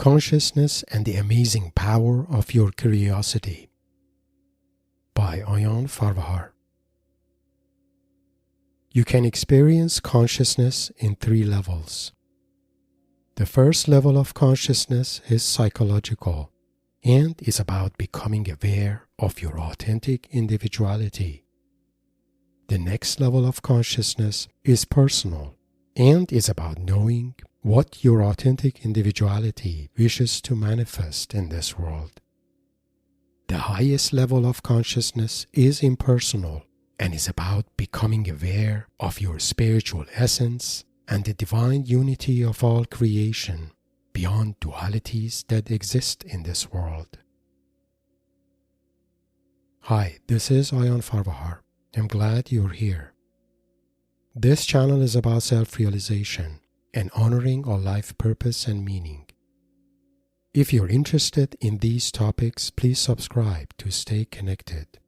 Consciousness and the Amazing Power of Your Curiosity by Aion Farvahar. You can experience consciousness in 3 levels. The first level of consciousness is psychological and is about becoming aware of your authentic individuality. The next level of consciousness is personal and is about knowing what your authentic individuality wishes to manifest in this world. The highest level of consciousness is impersonal and is about becoming aware of your spiritual essence and the divine unity of all creation beyond dualities that exist in this world. Hi, this is Aion Farvahar. I'm glad you're here. This channel is about self-realization and honoring our life purpose and meaning. If you're interested in these topics, please subscribe to stay connected.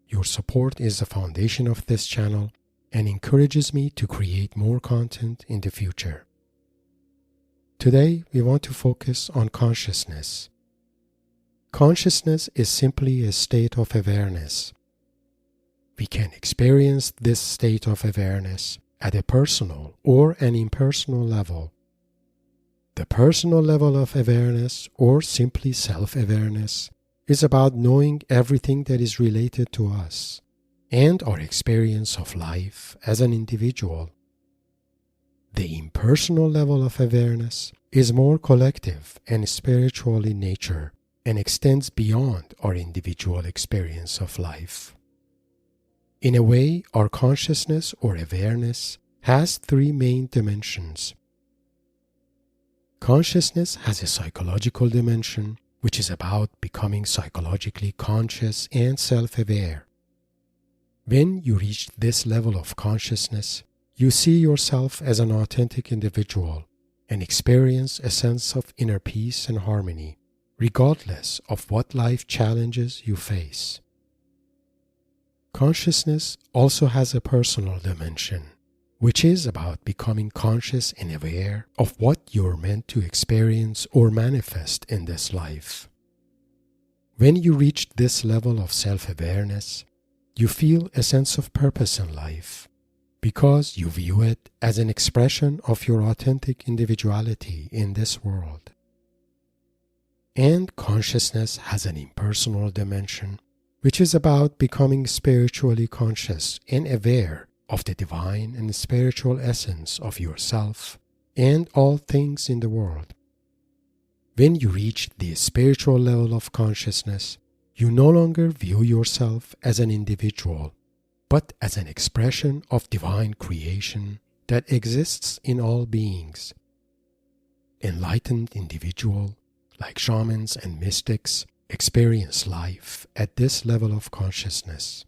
Your support is the foundation of this channel and encourages me to create more content in the future. Today, we want to focus on consciousness. Consciousness is simply a state of awareness. We can experience this state of awareness at a personal or an impersonal level. The personal level of awareness, or simply self-awareness, is about knowing everything that is related to us and our experience of life as an individual. The impersonal level of awareness is more collective and spiritual in nature and extends beyond our individual experience of life. In a way, our consciousness or awareness has 3 main dimensions. Consciousness has a psychological dimension, which is about becoming psychologically conscious and self-aware. When you reach this level of consciousness, you see yourself as an authentic individual and experience a sense of inner peace and harmony, regardless of what life challenges you face. Consciousness also has a personal dimension, which is about becoming conscious and aware of what you're meant to experience or manifest in this life. When you reach this level of self-awareness, you feel a sense of purpose in life because you view it as an expression of your authentic individuality in this world. And consciousness has an impersonal dimension, which is about becoming spiritually conscious and aware of the divine and spiritual essence of yourself and all things in the world. When you reach the spiritual level of consciousness, you no longer view yourself as an individual, but as an expression of divine creation that exists in all beings. Enlightened individuals, like shamans and mystics, experience life at this level of consciousness.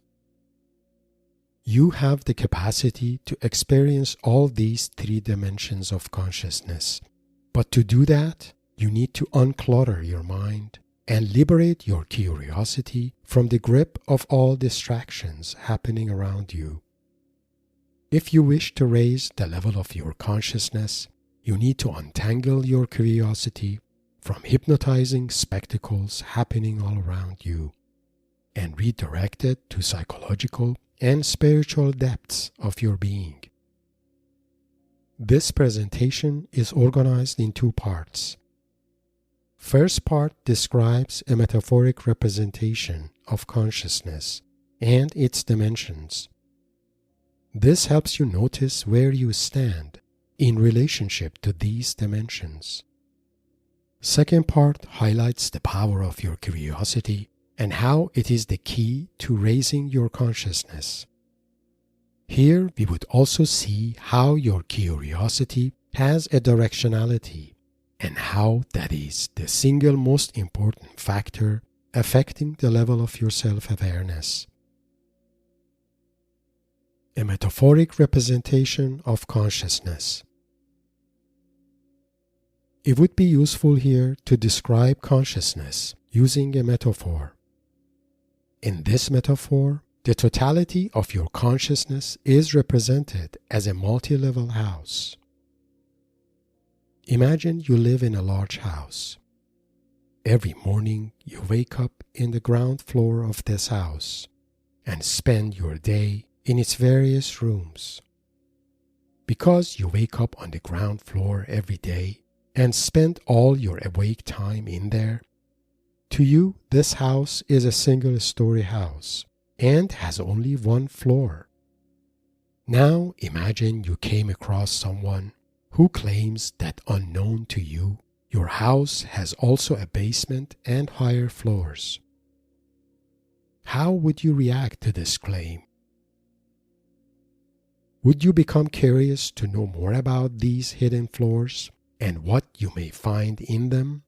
You have the capacity to experience all these 3 dimensions of consciousness, but to do that, you need to unclutter your mind and liberate your curiosity from the grip of all distractions happening around you. If you wish to raise the level of your consciousness, you need to untangle your curiosity from hypnotizing spectacles happening all around you and redirect it to psychological and spiritual depths of your being. This presentation is organized in 2 parts. First part describes a metaphoric representation of consciousness and its dimensions. This helps you notice where you stand in relationship to these dimensions. Second part highlights the power of your curiosity and how it is the key to raising your consciousness. Here we would also see how your curiosity has a directionality and how that is the single most important factor affecting the level of your self-awareness. A metaphoric representation of consciousness. It would be useful here to describe consciousness using a metaphor. In this metaphor, the totality of your consciousness is represented as a multi-level house. Imagine you live in a large house. Every morning you wake up in the ground floor of this house and spend your day in its various rooms. Because you wake up on the ground floor every day and spend all your awake time in there, to you this house is a single-story house and has only one floor. Now imagine you came across someone who claims that unknown to you, your house has also a basement and higher floors. How would you react to this claim? Would you become curious to know more about these hidden floors and what you may find in them?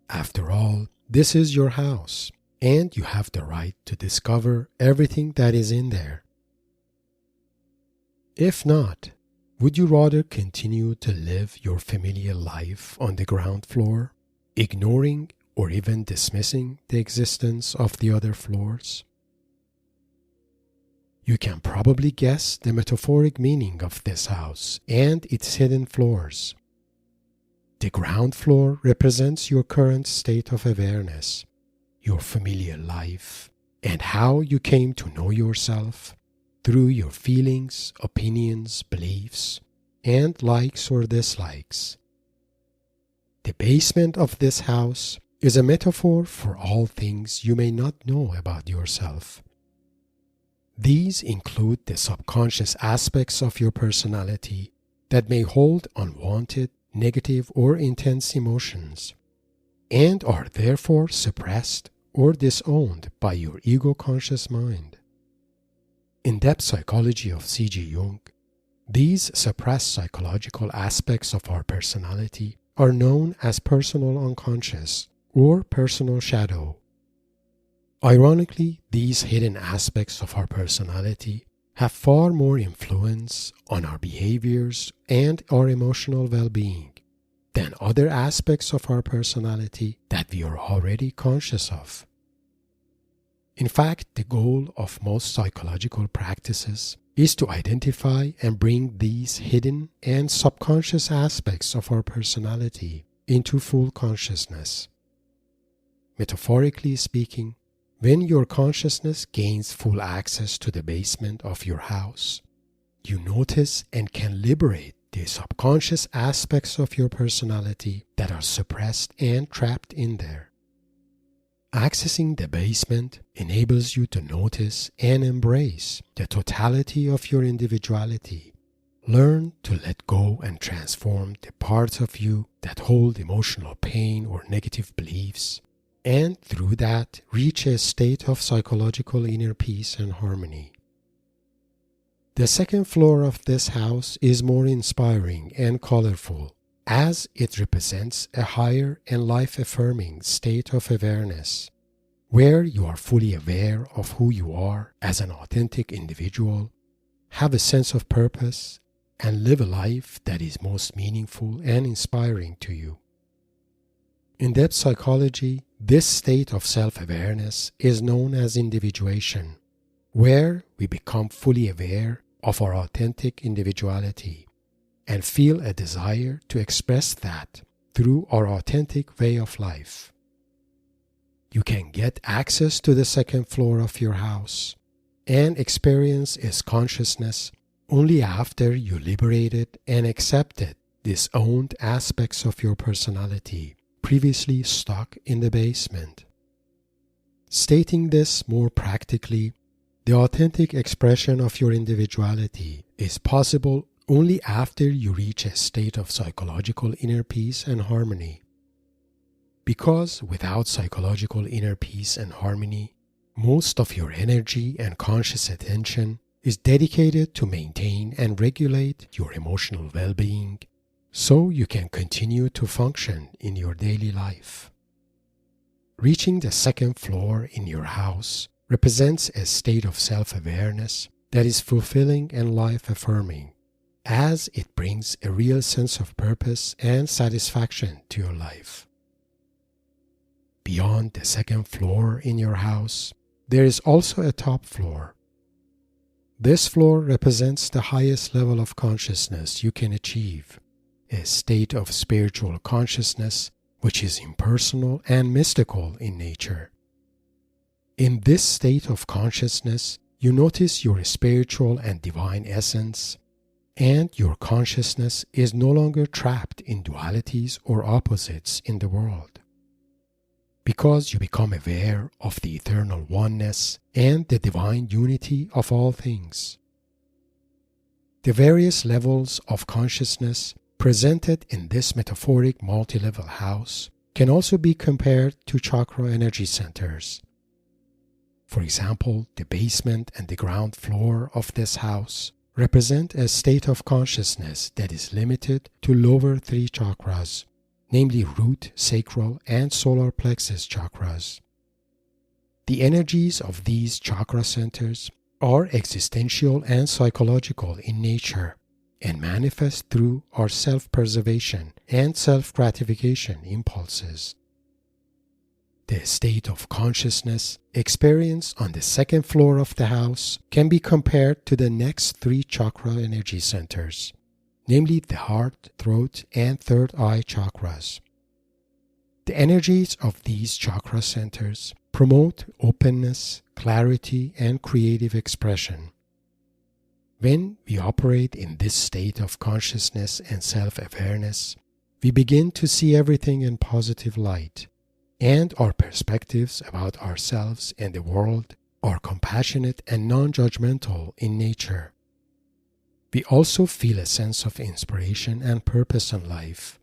After all, this is your house, and you have the right to discover everything that is in there. If not, would you rather continue to live your familiar life on the ground floor, ignoring or even dismissing the existence of the other floors? You can probably guess the metaphoric meaning of this house and its hidden floors. The ground floor represents your current state of awareness, your familiar life, and how you came to know yourself through your feelings, opinions, beliefs, and likes or dislikes. The basement of this house is a metaphor for all things you may not know about yourself. These include the subconscious aspects of your personality that may hold unwanted, negative, or intense emotions, and are therefore suppressed or disowned by your ego-conscious mind. In-depth psychology of C.G. Jung, these suppressed psychological aspects of our personality are known as personal unconscious or personal shadow. Ironically, these hidden aspects of our personality have far more influence on our behaviors and our emotional well-being than other aspects of our personality that we are already conscious of. In fact, the goal of most psychological practices is to identify and bring these hidden and subconscious aspects of our personality into full consciousness. Metaphorically speaking, when your consciousness gains full access to the basement of your house, you notice and can liberate the subconscious aspects of your personality that are suppressed and trapped in there. Accessing the basement enables you to notice and embrace the totality of your individuality. Learn to let go and transform the parts of you that hold emotional pain or negative beliefs, and through that reach a state of psychological inner peace and harmony. The second floor of this house is more inspiring and colorful, as it represents a higher and life-affirming state of awareness, where you are fully aware of who you are as an authentic individual, have a sense of purpose, and live a life that is most meaningful and inspiring to you. In depth psychology, this state of self-awareness is known as individuation, where we become fully aware of our authentic individuality and feel a desire to express that through our authentic way of life. You can get access to the second floor of your house and experience its consciousness only after you liberated and accepted disowned aspects of your personality previously stuck in the basement. Stating this more practically, the authentic expression of your individuality is possible only after you reach a state of psychological inner peace and harmony. Because without psychological inner peace and harmony, most of your energy and conscious attention is dedicated to maintain and regulate your emotional well-being, so you can continue to function in your daily life. Reaching the second floor in your house represents a state of self-awareness that is fulfilling and life-affirming, as it brings a real sense of purpose and satisfaction to your life. Beyond the second floor in your house, there is also a top floor. This floor represents the highest level of consciousness you can achieve, a state of spiritual consciousness which is impersonal and mystical in nature. In this state of consciousness, you notice your spiritual and divine essence, and your consciousness is no longer trapped in dualities or opposites in the world. Because you become aware of the eternal oneness and the divine unity of all things. The various levels of consciousness presented in this metaphoric multi-level house can also be compared to chakra energy centers. For example, the basement and the ground floor of this house represent a state of consciousness that is limited to lower three chakras, namely root, sacral, and solar plexus chakras. The energies of these chakra centers are existential and psychological in nature and manifest through our self-preservation and self-gratification impulses. The state of consciousness experienced on the second floor of the house can be compared to the next three chakra energy centers, namely the heart, throat, and third eye chakras. The energies of these chakra centers promote openness, clarity, and creative expression. When we operate in this state of consciousness and self-awareness, we begin to see everything in positive light, and our perspectives about ourselves and the world are compassionate and non-judgmental in nature. We also feel a sense of inspiration and purpose in life.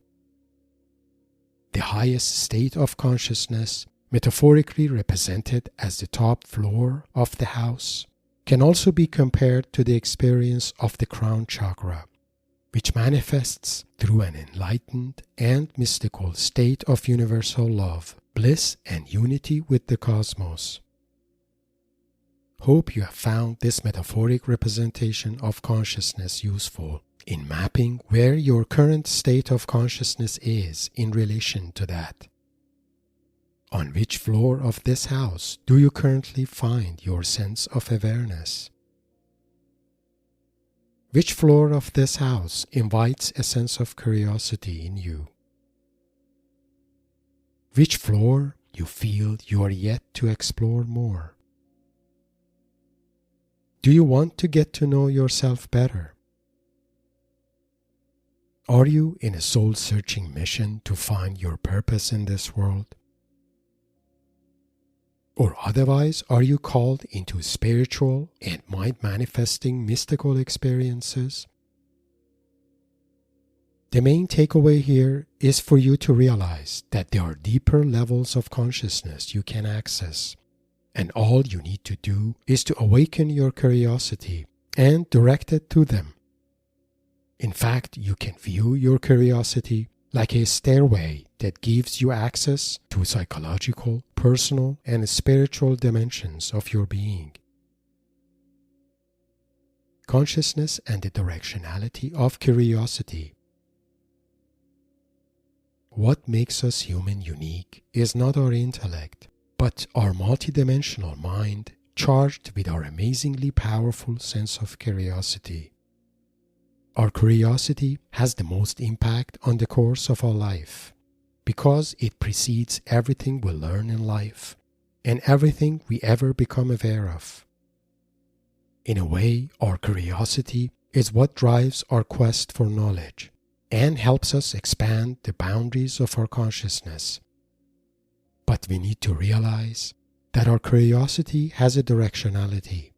The highest state of consciousness, metaphorically represented as the top floor of the house, can also be compared to the experience of the crown chakra, which manifests through an enlightened and mystical state of universal love, bliss, and unity with the cosmos. Hope you have found this metaphoric representation of consciousness useful in mapping where your current state of consciousness is in relation to that. On which floor of this house do you currently find your sense of awareness? Which floor of this house invites a sense of curiosity in you? Which floor you feel you are yet to explore more? Do you want to get to know yourself better? Are you in a soul-searching mission to find your purpose in this world? Or otherwise, are you called into spiritual and mind-manifesting mystical experiences? The main takeaway here is for you to realize that there are deeper levels of consciousness you can access, and all you need to do is to awaken your curiosity and direct it to them. In fact, you can view your curiosity like a stairway that gives you access to psychological, personal, and spiritual dimensions of your being. Consciousness and the directionality of curiosity. What makes us human unique is not our intellect, but our multidimensional mind charged with our amazingly powerful sense of curiosity. Our curiosity has the most impact on the course of our life because it precedes everything we learn in life and everything we ever become aware of. In a way, our curiosity is what drives our quest for knowledge and helps us expand the boundaries of our consciousness. But we need to realize that our curiosity has a directionality.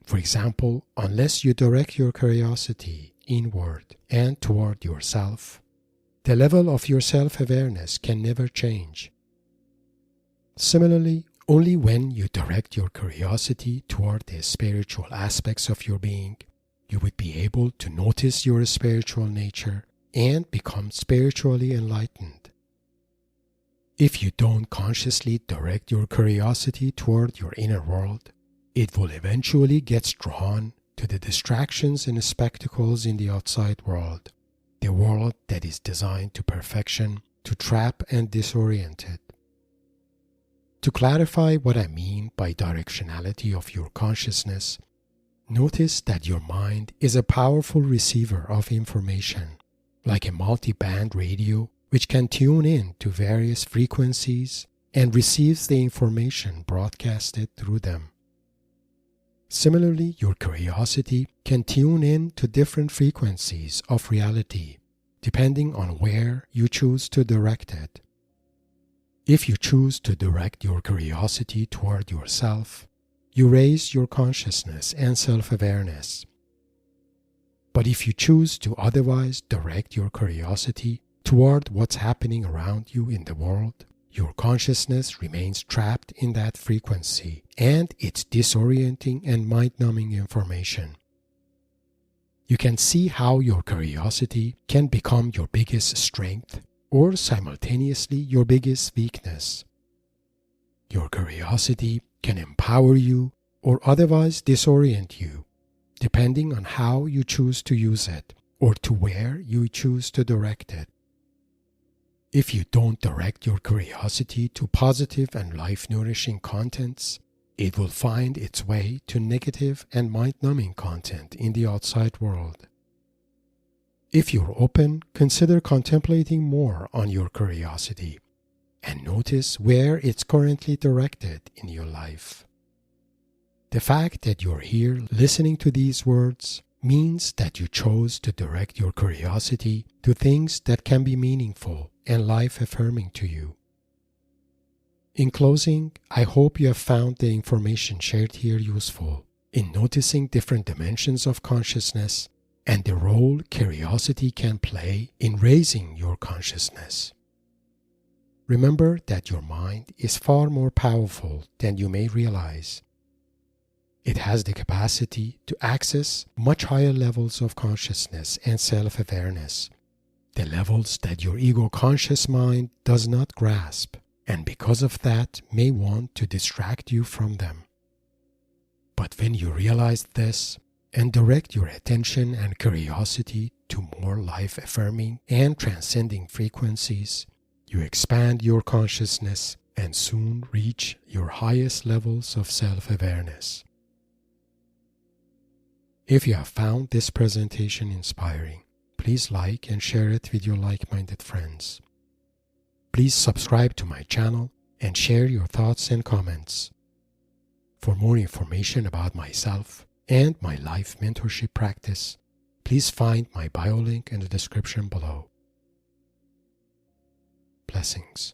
For example, unless you direct your curiosity inward and toward yourself, the level of your self-awareness can never change. Similarly, only when you direct your curiosity toward the spiritual aspects of your being, you would be able to notice your spiritual nature and become spiritually enlightened. If you don't consciously direct your curiosity toward your inner world, it will eventually get drawn to the distractions and spectacles in the outside world, the world that is designed to perfection, to trap and disorient it. To clarify what I mean by directionality of your consciousness, Notice that your mind is a powerful receiver of information, like a multi-band radio which can tune in to various frequencies and receives the information broadcasted through them. Similarly, your curiosity can tune in to different frequencies of reality, depending on where you choose to direct it. If you choose to direct your curiosity toward yourself, you raise your consciousness and self-awareness. But if you choose to otherwise direct your curiosity toward what's happening around you in the world, your consciousness remains trapped in that frequency and its disorienting and mind-numbing information. You can see how your curiosity can become your biggest strength or simultaneously your biggest weakness. Your curiosity can empower you or otherwise disorient you, depending on how you choose to use it or to where you choose to direct it. If you don't direct your curiosity to positive and life-nourishing contents, it will find its way to negative and mind-numbing content in the outside world. If you're open, consider contemplating more on your curiosity and notice where it's currently directed in your life. The fact that you're here listening to these words means that you chose to direct your curiosity to things that can be meaningful and life-affirming to you. In closing, I hope you have found the information shared here useful in noticing different dimensions of consciousness and the role curiosity can play in raising your consciousness. Remember that your mind is far more powerful than you may realize. It has the capacity to access much higher levels of consciousness and self-awareness, the levels that your ego-conscious mind does not grasp, and because of that may want to distract you from them. But when you realize this and direct your attention and curiosity to more life-affirming and transcending frequencies, you expand your consciousness and soon reach your highest levels of self-awareness. If you have found this presentation inspiring, please like and share it with your like-minded friends. Please subscribe to my channel and share your thoughts and comments. For more information about myself and my life mentorship practice, please find my bio link in the description below. Blessings.